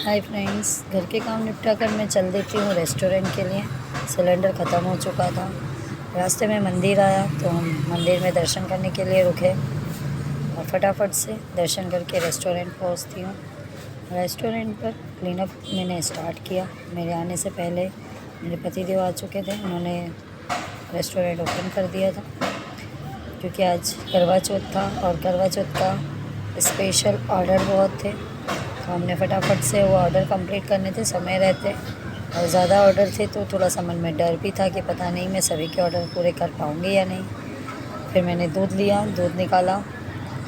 Hi friends, घर के काम निपटा कर मैं चल देती हूँ रेस्टोरेंट के लिए। सिलेंडर ख़त्म हो चुका था। रास्ते में मंदिर आया तो हम मंदिर में दर्शन करने के लिए रुके और फटाफट से दर्शन करके रेस्टोरेंट पहुँचती हूँ। रेस्टोरेंट पर क्लीनअप मैंने स्टार्ट किया। मेरे आने से पहले मेरे पतिदेव आ चुके थे। उन्होंने रेस्टोरेंट ओपन कर दिया था क्योंकि आज करवा चौथ था और करवा चौथ का स्पेशल ऑर्डर बहुत थे, तो हमने फटाफट से वो ऑर्डर कंप्लीट करने थे। समय रहते और ज़्यादा ऑर्डर थे तो थोड़ा सा मन में डर भी था कि पता नहीं मैं सभी के ऑर्डर पूरे कर पाऊँगी या नहीं। फिर मैंने दूध लिया, दूध निकाला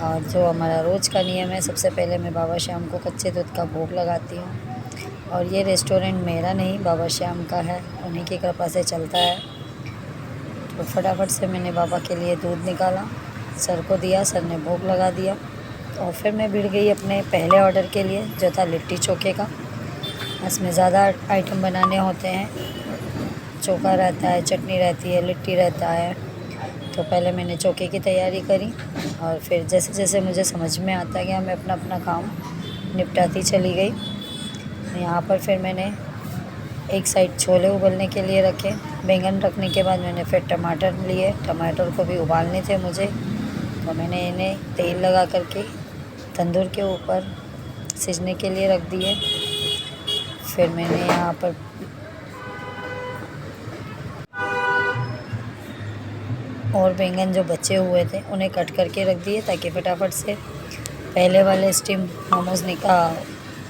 और जो हमारा रोज़ का नियम है, सबसे पहले मैं बाबा श्याम को कच्चे दूध का भोग लगाती हूँ। और ये रेस्टोरेंट मेरा नहीं, बाबा श्याम का है, उन्हीं की कृपा से चलता है। तो फटाफट से मैंने बाबा के लिए दूध निकाला, सर को दिया, सर ने भोग लगा दिया। और फिर मैं भिड़ गई अपने पहले ऑर्डर के लिए, जो था लिट्टी चोखे का। इसमें ज़्यादा आइटम बनाने होते हैं, चोखा रहता है, चटनी रहती है, लिट्टी रहता है। तो पहले मैंने चोखे की तैयारी करी और फिर जैसे जैसे मुझे समझ में आता गया मैं अपना अपना काम निपटाती चली गई। यहाँ पर फिर मैंने एक साइड छोले उबलने के लिए रखे। बैंगन रखने के बाद मैंने फिर टमाटर लिए, टमाटर को भी उबालने थे मुझे, तो मैंने इन्हें तेल लगा करके तंदूर के ऊपर सिजने के लिए रख दिए। फिर मैंने यहाँ पर और बैंगन जो बचे हुए थे उन्हें कट करके रख दिए ताकि फटाफट से पहले वाले स्टीम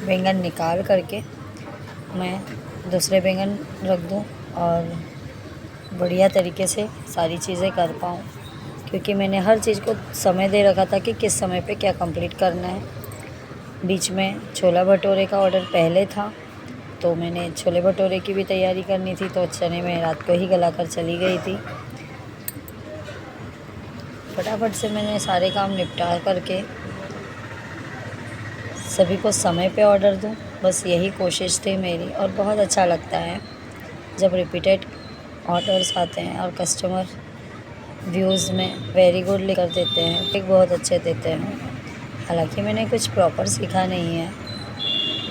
बैंगन निकाल करके मैं दूसरे बैंगन रख दूँ और बढ़िया तरीके से सारी चीज़ें कर पाऊँ, क्योंकि मैंने हर चीज़ को समय दे रखा था कि किस समय पे क्या कंप्लीट करना है। बीच में छोला भटूरे का ऑर्डर पहले था तो मैंने छोले भटूरे की भी तैयारी करनी थी, तो चने में रात को ही गला कर चली गई थी। फटाफट से मैंने सारे काम निपटा करके सभी को समय पे ऑर्डर दूं, बस यही कोशिश थी मेरी। और बहुत अच्छा लगता है जब रिपीटेड ऑर्डर्स आते हैं और कस्टमर व्यूज़ में वेरी गुड लिख कर देते हैं, पिक बहुत अच्छे देते हैं। हालांकि मैंने कुछ प्रॉपर सीखा नहीं है,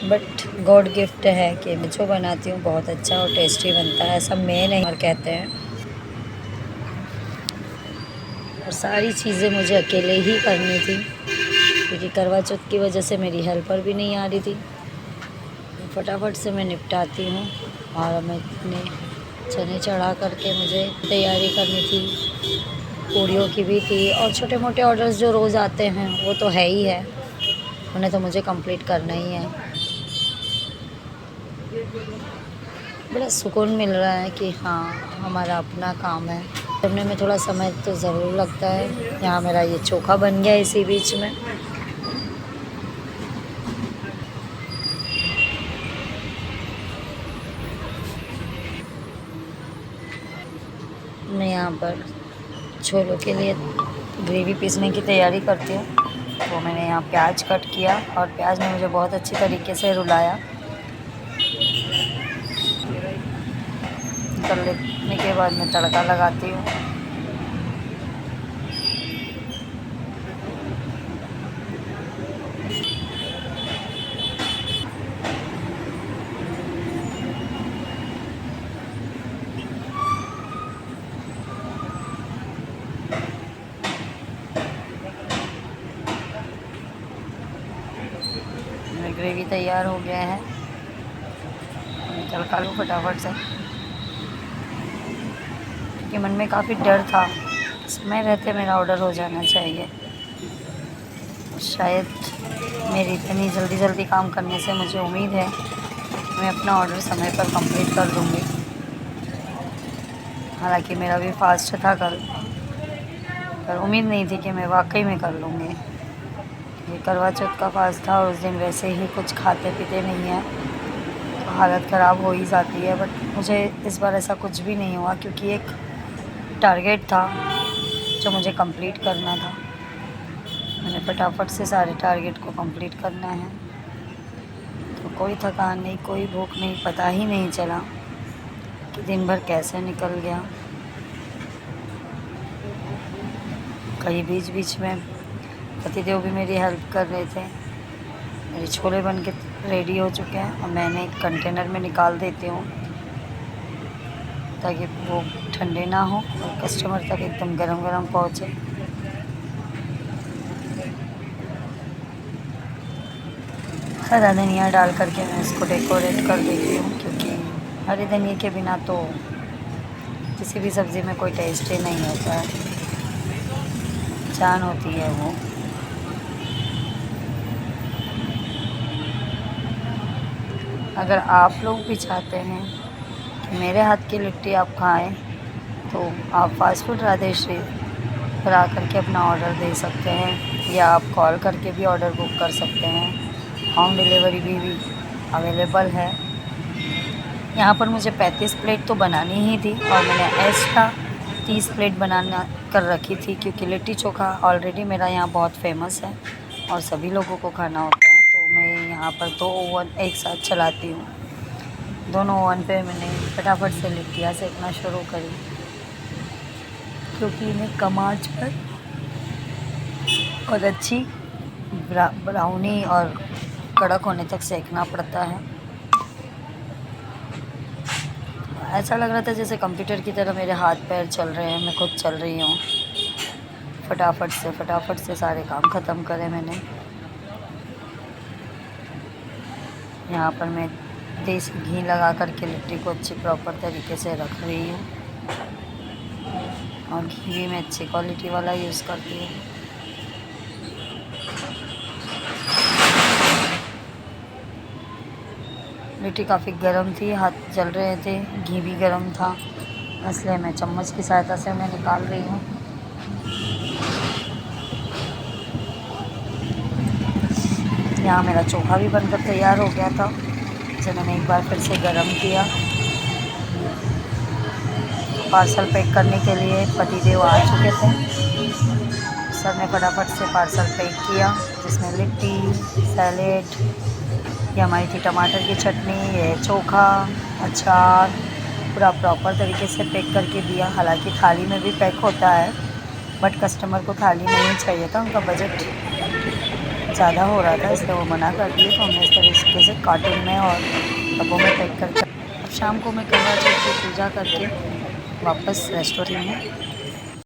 बट गॉड गिफ्ट है कि मैं जो बनाती हूँ बहुत अच्छा और टेस्टी बनता है, ऐसा मैं नहीं और कहते हैं। और सारी चीज़ें मुझे अकेले ही करनी थी क्योंकि करवा चौथ की वजह से मेरी हेल्पर भी नहीं आ रही थी। फटाफट से मैं निपटाती हूँ और मैं अपने चने चढ़ा करके मुझे तैयारी करनी थी, पूड़ियों की भी थी और छोटे मोटे ऑर्डर्स जो रोज़ आते हैं वो तो है ही है, उन्हें तो मुझे कंप्लीट करना ही है। बड़ा सुकून मिल रहा है कि हाँ, हमारा अपना काम है। करने में थोड़ा समय तो ज़रूर लगता है। यहाँ मेरा ये चोखा बन गया इसी बीच में। मैं यहाँ पर छोलों के लिए ग्रेवी पीसने की तैयारी करती हूँ, तो मैंने यहाँ प्याज कट किया और प्याज ने मुझे बहुत अच्छी तरीके से रुलाया। तलने के बाद मैं तड़का लगाती हूँ। ग्रेवी तैयार हो गया है, तड़का लूँ फटाफट से, क्योंकि मन में काफ़ी डर था, समय रहते मेरा ऑर्डर हो जाना चाहिए। शायद मेरी इतनी जल्दी काम करने से मुझे उम्मीद है कि मैं अपना ऑर्डर समय पर कंप्लीट कर दूँगी। हालांकि मेरा भी फास्ट था कल, पर उम्मीद नहीं थी कि मैं वाकई में कर लूँगी। ये करवा चौथ का फास्ट था और उस दिन वैसे ही कुछ खाते पीते नहीं हैं तो हालत ख़राब हो ही जाती है, बट मुझे इस बार ऐसा कुछ भी नहीं हुआ क्योंकि एक टारगेट था जो मुझे कंप्लीट करना था। मैंने फटाफट से सारे टारगेट को कंप्लीट करना है, तो कोई थकान नहीं, कोई भूख नहीं, पता ही नहीं चला कि दिन भर कैसे निकल गया। कहीं बीच में पतिदेव भी मेरी हेल्प कर रहे थे। मेरे छोले बन के रेडी हो चुके हैं और मैंने एक कंटेनर में निकाल देती हूँ ताकि वो ठंडे ना हो और कस्टमर तक एकदम गरम गरम पहुँचे। हरा धनिया डाल करके मैं इसको डेकोरेट कर देती हूँ, क्योंकि हरे धनिया के बिना तो किसी भी सब्ज़ी में कोई टेस्ट ही नहीं होता है, जान होती है वो। अगर आप लोग भी चाहते हैं कि मेरे हाथ की लिट्टी आप खाएं, तो आप फास्ट फूड राधेश्री पर आकर के अपना ऑर्डर दे सकते हैं, या आप कॉल करके भी ऑर्डर बुक कर सकते हैं। होम डिलीवरी भी अवेलेबल है। यहाँ पर मुझे 35 प्लेट तो बनानी ही थी और मैंने एक्स्ट्रा 30 प्लेट बनाना कर रखी थी, क्योंकि लिट्टी चोखा ऑलरेडी मेरा यहाँ बहुत फेमस है और सभी लोगों को खाना होता है। तो मैं यहाँ पर 2 ओवन एक साथ चलाती हूँ। दोनों ओवन पे मैंने फटाफट से लिट्टियाँ सेकना शुरू करी, क्योंकि इन्हें कम आंच पर और अच्छी ब्राउनी और कड़क होने तक सेकना पड़ता है। ऐसा लग रहा था जैसे कंप्यूटर की तरह मेरे हाथ पैर चल रहे हैं, मैं खुद चल रही हूँ। फटाफट से सारे काम ख़त्म करे मैंने। यहाँ पर मैं देसी घी लगा करके लिट्टी को अच्छी प्रॉपर तरीके से रख रही हूँ, और घी भी मैं अच्छी क्वालिटी वाला यूज़ करती हूँ। लिट्टी काफ़ी गर्म थी, हाथ जल रहे थे, घी भी गर्म था, इसलिए मैं चम्मच की सहायता से उन्हें निकाल रही हूँ। यहाँ मेरा चोखा भी बनकर तैयार हो गया था, जिसे मैंने एक बार फिर से गर्म किया। पार्सल पैक करने के लिए पतिदेव आ चुके थे। सर ने फटाफट से पार्सल पैक किया, जिसमें लिट्टी, सैलेड, ये हमारी थी टमाटर की चटनी, ये चोखा, अचार, पूरा प्रॉपर तरीके से पैक करके दिया। हालांकि थाली में भी पैक होता है, बट कस्टमर को थाली नहीं चाहिए था, उनका बजट ज़्यादा हो रहा था, इसलिए वो मना कर दिए। तो हमने इस तरीके से कार्टून में और डब्बों में पैक करके अब शाम को मैं करवा चौथ की पूजा करके वापस रेस्टोरेंट में